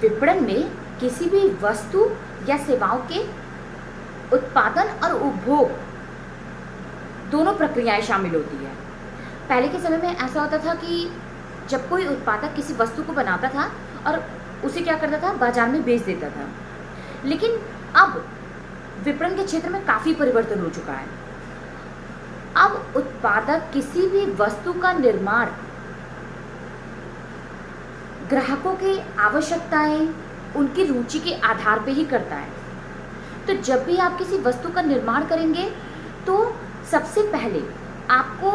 विपणन में किसी भी वस्तु या सेवाओं के उत्पादन और उपभोग दोनों प्रक्रियाएं शामिल होती है। पहले के समय में ऐसा होता था कि जब कोई उत्पादक किसी वस्तु को बनाता था और उसे क्या करता था, बाजार में बेच देता था। लेकिन अब विपणन के क्षेत्र में काफ़ी परिवर्तन हो चुका है। अब उत्पादक किसी भी वस्तु का निर्माण ग्राहकों की आवश्यकताएं, उनकी रुचि के आधार पर ही करता है। तो जब भी आप किसी वस्तु का निर्माण करेंगे तो सबसे पहले आपको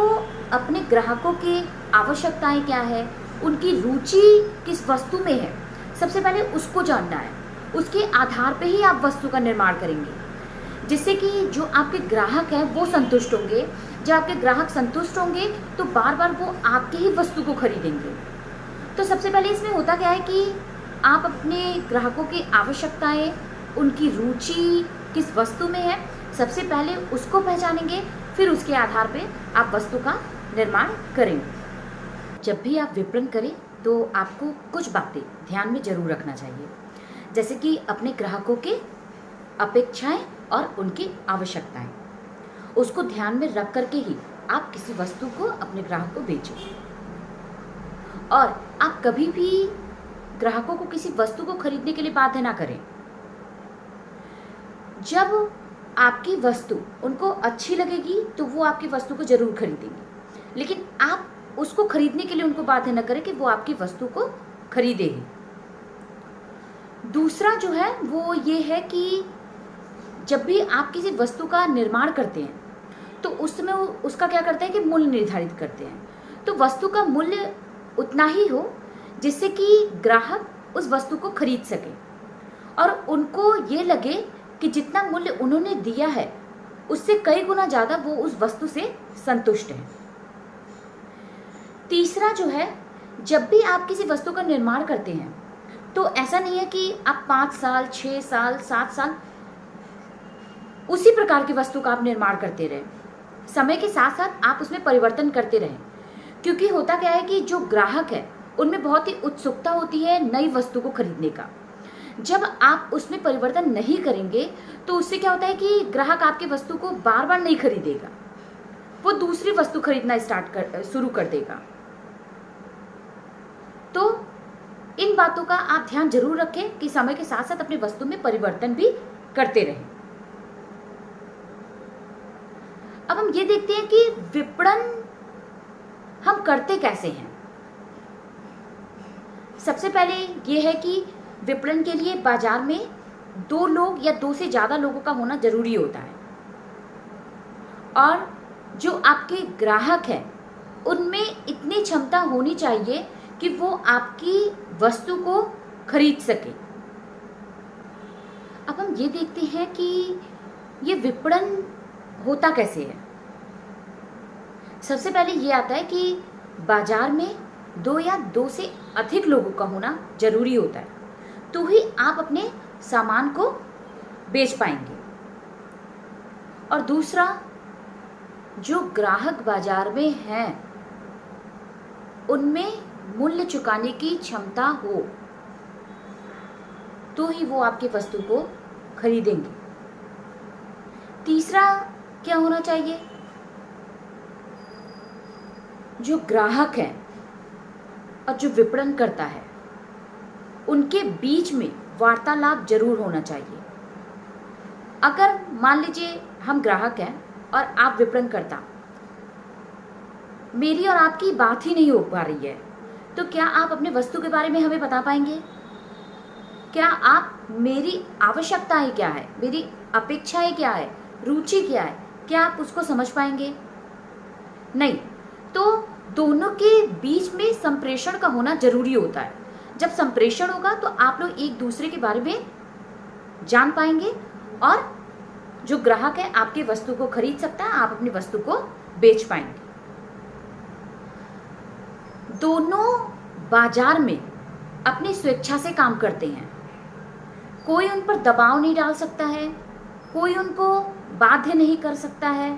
अपने ग्राहकों की आवश्यकताएं क्या है, उनकी रुचि किस वस्तु में है, सबसे पहले उसको जानना है। उसके आधार पे ही आप वस्तु का निर्माण करेंगे, जिससे कि जो आपके ग्राहक हैं वो संतुष्ट होंगे। जब आपके ग्राहक संतुष्ट होंगे तो बार बार वो आपके ही वस्तु को खरीदेंगे। तो सबसे पहले इसमें होता क्या है कि आप अपने ग्राहकों की आवश्यकताएं, उनकी रुचि किस वस्तु में है, सबसे पहले उसको पहचानेंगे, फिर उसके आधार पे आप वस्तु का निर्माण करेंगे। जब भी आप विपणन करें तो आपको कुछ बातें ध्यान में जरूर रखना चाहिए, जैसे कि अपने ग्राहकों के अपेक्षाएं और उनकी आवश्यकताएं, उसको ध्यान में रख करके ही आप किसी वस्तु को अपने ग्राहक को बेचें। और आप कभी भी ग्राहकों को किसी वस्तु को खरीदने के लिए बाध्य ना करें। जब आपकी वस्तु उनको अच्छी लगेगी तो वो आपकी वस्तु को जरूर खरीदेंगे, लेकिन आप उसको खरीदने के लिए उनको बाध्य न करें कि वो आपकी वस्तु को खरीदेगी। दूसरा जो है वो ये है कि जब भी आप किसी वस्तु का निर्माण करते हैं तो उस समय उसका क्या करते हैं कि मूल्य निर्धारित करते हैं। तो वस्तु का मूल्य उतना ही हो जिससे कि ग्राहक उस वस्तु को खरीद सके और उनको ये लगे कि जितना मूल्य उन्होंने दिया है उससे कई गुना ज़्यादा वो उस वस्तु से संतुष्ट हैं। तीसरा जो है, जब भी आप किसी वस्तु का निर्माण करते हैं तो ऐसा नहीं है कि आप 5 साल, 6 साल, 7 साल उसी प्रकार की वस्तु का आप निर्माण करते रहें। समय के साथ साथ आप उसमें परिवर्तन करते रहें, क्योंकि होता क्या है कि जो ग्राहक है उनमें बहुत ही उत्सुकता होती है नई वस्तु को खरीदने का। जब आप उसमें परिवर्तन नहीं करेंगे तो उससे क्या होता है कि ग्राहक आपकी वस्तु को बार बार नहीं खरीदेगा, वो दूसरी वस्तु खरीदना शुरू कर देगा। तो इन बातों का आप ध्यान जरूर रखें कि समय के साथ साथ अपनी वस्तु में परिवर्तन भी करते रहें। अब हम ये देखते हैं कि विपणन हम करते कैसे हैं। सबसे पहले ये है कि विपणन के लिए बाजार में 2 लोग या 2 से ज़्यादा लोगों का होना जरूरी होता है, और जो आपके ग्राहक हैं उनमें इतनी क्षमता होनी चाहिए कि वो आपकी वस्तु को खरीद सके। अब हम ये देखते हैं कि ये विपणन होता कैसे है। सबसे पहले ये आता है कि बाजार में 2 या 2 से अधिक लोगों का होना जरूरी होता है, तो ही आप अपने सामान को बेच पाएंगे। और दूसरा, जो ग्राहक बाजार में हैं उनमें मूल्य चुकाने की क्षमता हो तो ही वो आपकी वस्तु को खरीदेंगे। तीसरा क्या होना चाहिए, जो ग्राहक है और जो विपणन करता है उनके बीच में वार्तालाप जरूर होना चाहिए। अगर मान लीजिए हम ग्राहक हैं और आप विपणनकर्ता, मेरी और आपकी बात ही नहीं हो पा रही है, तो क्या आप अपने वस्तु के बारे में हमें बता पाएंगे? क्या आप मेरी आवश्यकताएं क्या है, मेरी अपेक्षाएं क्या है, रुचि क्या है, क्या आप उसको समझ पाएंगे? नहीं। तो दोनों के बीच में संप्रेषण का होना जरूरी होता है। जब संप्रेषण होगा तो आप लोग एक दूसरे के बारे में जान पाएंगे और जो ग्राहक है आपकी वस्तु को खरीद सकता है, आप अपनी वस्तु को बेच पाएंगे। दोनों बाजार में अपनी स्वेच्छा से काम करते हैं, कोई उन पर दबाव नहीं डाल सकता है, कोई उनको बाध्य नहीं कर सकता है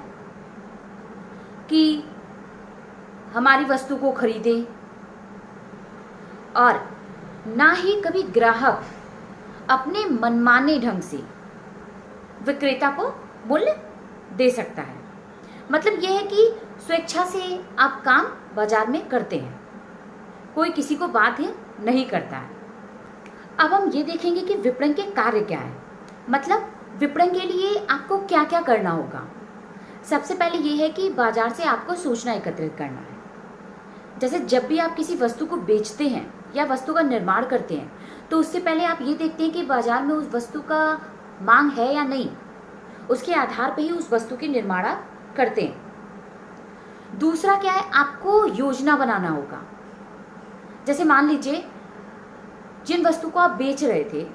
कि हमारी वस्तु को खरीदें। और ना ही कभी ग्राहक अपने मनमाने ढंग से विक्रेता को मूल्य दे सकता है। मतलब यह है कि स्वेच्छा से आप काम बाजार में करते हैं, कोई किसी को बाध्य नहीं करता है। अब हम ये देखेंगे कि विपणन के कार्य क्या है, मतलब विपणन के लिए आपको क्या क्या करना होगा। सबसे पहले ये है कि बाजार से आपको सूचना एकत्रित करना है। जैसे जब भी आप किसी वस्तु को बेचते हैं या वस्तु का निर्माण करते हैं, तो उससे पहले आप ये देखते हैं कि बाजार में उस वस्तु का मांग है या नहीं, उसके आधार पर ही उस वस्तु की निर्माण आप करते हैं। दूसरा क्या है, आपको योजना बनाना होगा। जैसे मान लीजिए जिन वस्तु को आप बेच रहे थे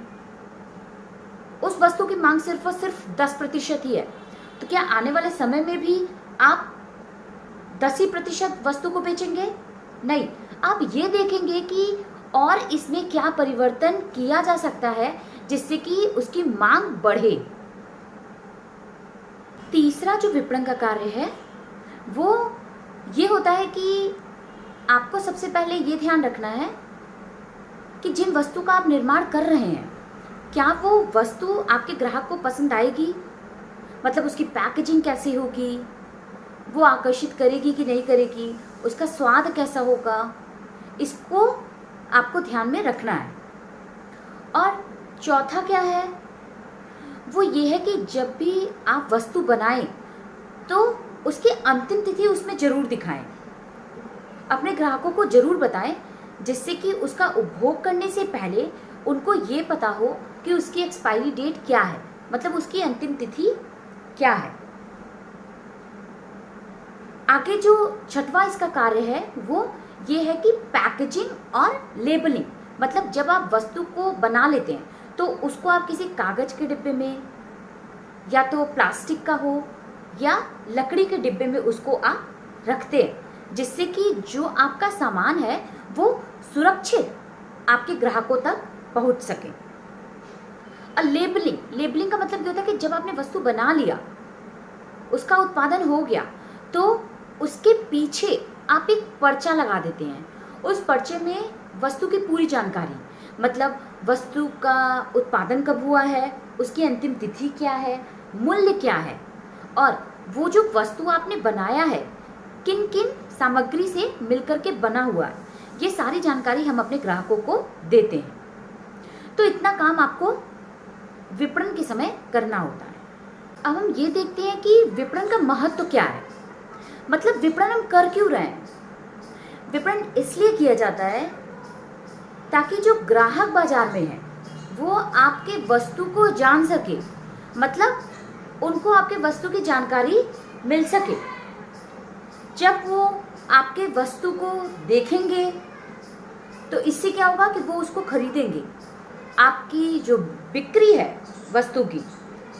उस वस्तु की मांग सिर्फ और सिर्फ 10% ही है, तो क्या आने वाले समय में भी आप 10% वस्तु को बेचेंगे? नहीं, आप ये देखेंगे कि और इसमें क्या परिवर्तन किया जा सकता है जिससे कि उसकी मांग बढ़े। तीसरा जो विपणन का कार्य है वो ये होता है कि आपको सबसे पहले ये ध्यान रखना है कि जिन वस्तु का आप निर्माण कर रहे हैं, क्या वो वस्तु आपके ग्राहक को पसंद आएगी, मतलब उसकी पैकेजिंग कैसी होगी, वो आकर्षित करेगी कि नहीं करेगी, उसका स्वाद कैसा होगा, इसको आपको ध्यान में रखना है। और चौथा क्या है, वो ये है कि जब भी आप वस्तु बनाएं तो उसकी अंतिम तिथि उसमें जरूर दिखाएं, अपने ग्राहकों को जरूर बताएं, जिससे कि उसका उपभोग करने से पहले उनको ये पता हो कि उसकी एक्सपायरी डेट क्या है, मतलब उसकी अंतिम तिथि क्या है। आगे जो छठवां इसका कार्य है वो ये है कि पैकेजिंग और लेबलिंग, मतलब जब आप वस्तु को बना लेते हैं तो उसको आप किसी कागज के डिब्बे में, या तो प्लास्टिक का हो या लकड़ी के डिब्बे में उसको आप रखते हैं, जिससे कि जो आपका सामान है वो सुरक्षित आपके ग्राहकों तक पहुंच सके। और लेबलिंग का मतलब ये होता है कि जब आपने वस्तु बना लिया, उसका उत्पादन हो गया, तो उसके पीछे आप एक पर्चा लगा देते हैं। उस पर्चे में वस्तु की पूरी जानकारी, मतलब वस्तु का उत्पादन कब हुआ है, उसकी अंतिम तिथि क्या है, मूल्य क्या है, और वो जो वस्तु आपने बनाया है किन किन सामग्री से मिलकर के बना हुआ है, ये सारी जानकारी हम अपने ग्राहकों को देते हैं। तो इतना काम आपको विपणन के समय करना होता है। अब हम ये देखते हैं कि विपणन का महत्व क्या है, मतलब विपणन हम कर क्यों रहे हैं। विपणन इसलिए किया जाता है ताकि जो ग्राहक बाजार में है वो आपके वस्तु को जान सके, मतलब उनको आपके वस्तु की जानकारी मिल सके। जब वो आपके वस्तु को देखेंगे तो इससे क्या होगा कि वो उसको खरीदेंगे, आपकी जो बिक्री है वस्तु की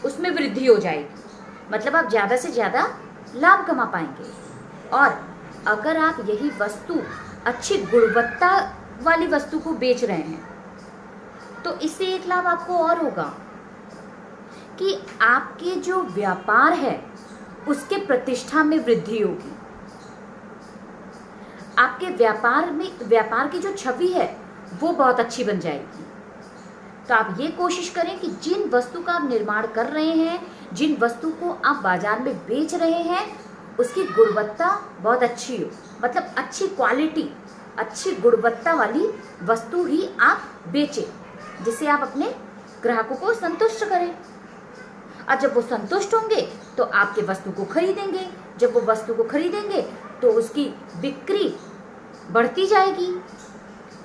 उसमें वृद्धि हो जाएगी, मतलब आप ज़्यादा से ज़्यादा लाभ कमा पाएंगे। और अगर आप यही वस्तु अच्छी गुणवत्ता वाली वस्तु को बेच रहे हैं तो इससे एक लाभ आपको और होगा कि आपके जो व्यापार है उसके प्रतिष्ठा में वृद्धि होगी। आपके व्यापार की जो छवि है वो बहुत अच्छी बन जाएगी। तो आप ये कोशिश करें कि जिन वस्तु का आप निर्माण कर रहे हैं, जिन वस्तु को आप बाजार में बेच रहे हैं, उसकी गुणवत्ता बहुत अच्छी हो, मतलब अच्छी क्वालिटी, अच्छी गुणवत्ता वाली वस्तु ही आप बेचें, जिससे आप अपने ग्राहकों को संतुष्ट करें। और जब वो संतुष्ट होंगे तो आपके वस्तु को खरीदेंगे, जब वो वस्तु को खरीदेंगे तो उसकी बिक्री बढ़ती जाएगी।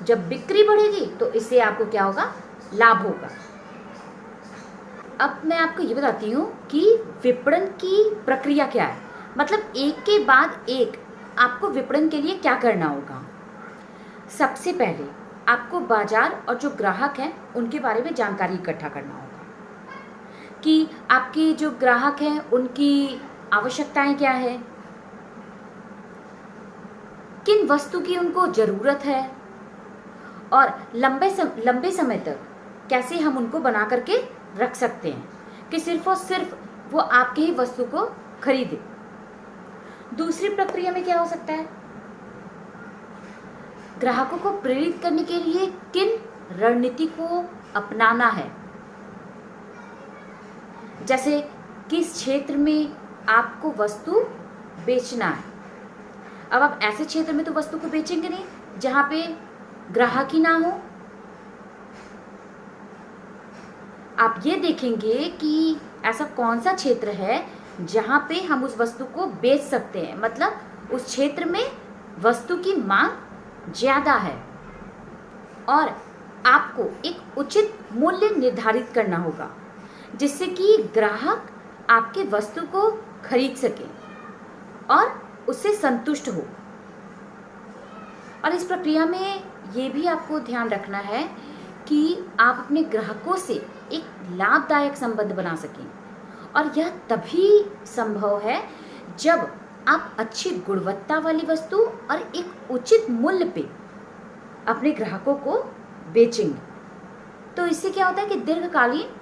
जब बिक्री बढ़ेगी तो इससे आपको क्या होगा, लाभ होगा। अब मैं आपको ये बताती हूँ कि विपणन की प्रक्रिया क्या है, मतलब एक के बाद एक आपको विपणन के लिए क्या करना होगा। सबसे पहले आपको बाजार और जो ग्राहक हैं उनके बारे में जानकारी इकट्ठा करना होगा कि आपके जो ग्राहक हैं उनकी आवश्यकताएं क्या है, किन वस्तु की उनको ज़रूरत है, और लंबे समय तक कैसे हम उनको बना करके रख सकते हैं कि सिर्फ और सिर्फ वो आपके ही वस्तु को खरीदे। दूसरी प्रक्रिया में क्या हो सकता है, ग्राहकों को प्रेरित करने के लिए किन रणनीति को अपनाना है। जैसे किस क्षेत्र में आपको वस्तु बेचना है। अब आप ऐसे क्षेत्र में तो वस्तु को बेचेंगे नहीं जहाँ पे ग्राहक ही ना हो। आप ये देखेंगे कि ऐसा कौन सा क्षेत्र है जहाँ पे हम उस वस्तु को बेच सकते हैं, मतलब उस क्षेत्र में वस्तु की मांग ज़्यादा है, और आपको एक उचित मूल्य निर्धारित करना होगा जिससे कि ग्राहक आपके वस्तु को खरीद सके और उससे संतुष्ट हो। और इस प्रक्रिया में ये भी आपको ध्यान रखना है कि आप अपने ग्राहकों से एक लाभदायक संबंध बना सकें, और यह तभी संभव है जब आप अच्छी गुणवत्ता वाली वस्तु और एक उचित मूल्य पे अपने ग्राहकों को बेचेंगे। तो इससे क्या होता है कि दीर्घकालीन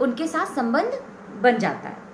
उनके साथ संबंध बन जाता है।